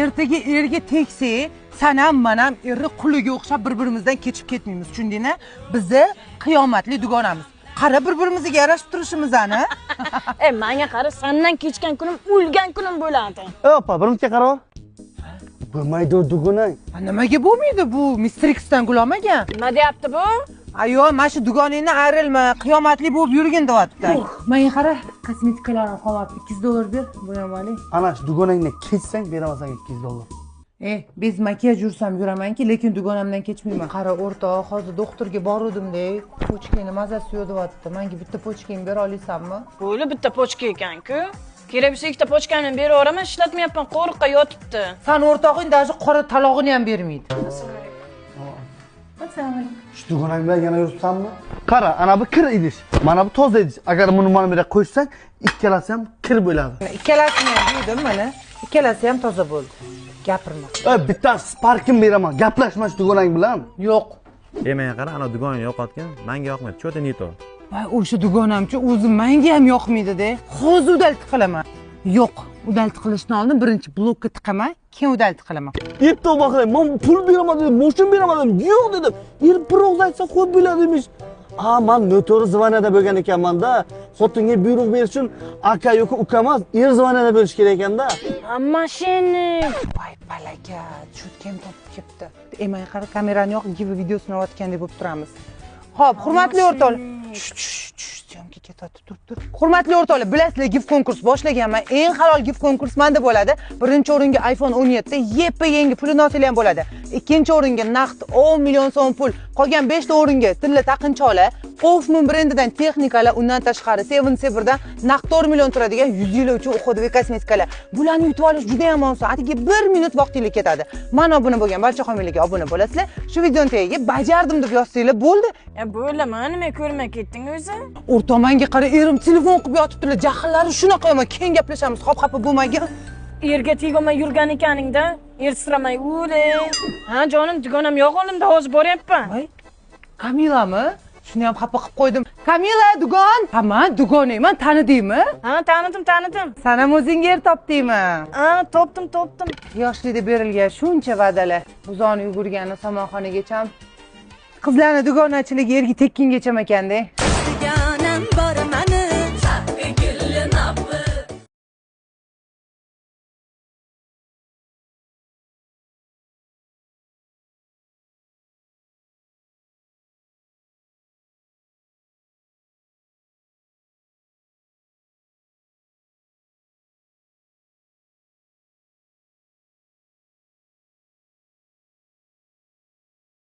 ertaga erga tegsa, sen ham men ham erni quliga o'xshab bir-birimizdan kechib ketmaymiz, tushundingmi? Bizni qiyomatli dugonamiz. Qara bir-birimizga yarashib turishimizni. Menga qara, sendan kechgan kunim o'lgan kunim bo'ladi. Opa, birimizga qara. Bo'lmaydi dugonang. Nimaga bo'lmaydi bu? Mr. Xdan gulamagan. Nima deyapti bu? Ayo, mana shu dugoningni ayrilma, qiyomatli bo'lib yurgin deyapti. Menga qara, kosmetikalarni qolibdi, $200 ber, bo'yam oling. Ana shu dugonangni kechsang beraman $200. Biz makiyaj yursam yuramanki, lekin dugonamdan kechmayman. Qara o'rtoq, hozir doktorga boruvdim-da, pochkani mazasi yo'q deyapti. Menga bitta pochkani bera olasanmi? Bo'li bitta pochka ekan-ku. Kerak bo'lsa ikkita pochkamni beraveraman, ishlatmayapman, qo'riqqa yotibdi. San o'rtog'ing даже qora talog'ini ham bermaydi. Shu dugonang bilan yana yuribsanmi? Qara, ana bu kir idish, mana bu toza idish. Agar buni mana bu yerga qo'ysang, ikkalasi ham kir bo'ladi. Ikkalasini ham yedim mana. Ikkalasi ham toza bo'ldi. Gapirma. Bittasi sparkim beraman. Gaplashma shu dugonang bilan. Yo'q. Menga qara, ana dugoning yo'qotgan, menga yoqmaydi. Cho'ta nito. Voy, o'sha dugonamchi o'zi menga ham yoqmaydi-da. Hozir udalti qilaman. Yo'q, udalti qilishdan oldin birinchi blokka tiqaman, keyin udalti qilaman. Yetdi baqalang, men pul beraman dedim, moshin beraman dedim. Yo'q dedim. Bir og'iz aytsa qo'yib bo'ladimish. Men noto'g'ri zvaniyada bo'lgan ekanman-da. Xotinga buyruq berish uchun aka yoki uka emas, er zvaniyada bo'lish kerak ekanda. Mashina. Voy, balaga, cho'tkam topib ketdi. Men qara, kamerani yo'q, videosini olayotgandek bo'lib turamiz. Xo'p, hurmatli o'rtoqlar. Syomka ketadi, tur. Hurmatli o'rtoqlar, bilasizlar, gift konkurs boshlaganman. Eng halol gift konkurs menda bo'ladi. Birinchi o'ringa iPhone 17, yangi pul nosili ham bo'ladi. Ikkinchi o'ringa naqd 10 million so'm pul. Qolgan 5 ta o'ringa tilla taqinchoqlar, Hoffman brendidan texnikalar, undan tashqari 7-Saber'dan naqd 4 million turadigan 100 yil uchun uxodviy kosmetikalar. Bularni yutib olish juda ham oson. Atigi 1 minut vaqtingiz ketadi. Men obuna bo'lgan barcha homiylarga obuna bo'lasizlar. Shu videoni tagiga bajardim deb yozsanglar bo'ldi. Bo'laman, nima ko'rmay ketding o'zi? O'rtoq, menga qara, erim telefon qilib yotibdilar. Jahllari shunaqa yomon. Keyin gaplashamiz. Xafa bo'lmagin. Erga tegolmay yurgan ekaningda, ersiramay o'ling. Ha, jonim, dugonam yo'q olimda, hozir boryapman. Voy, Kamilami? Shuni ham xafa qilib qo'ydim. Kamila, dugon. Ha, men dugonayman, tanidingmi? Ha, tanidim. Sen ham o'zingga er topdingmi? Ha, topdim. Yoshlikda berilgan shuncha va'dalar, buzoni yugurgani somonxonagacha. Qizlarning dugonachiligi erga tekkingacha ekanda.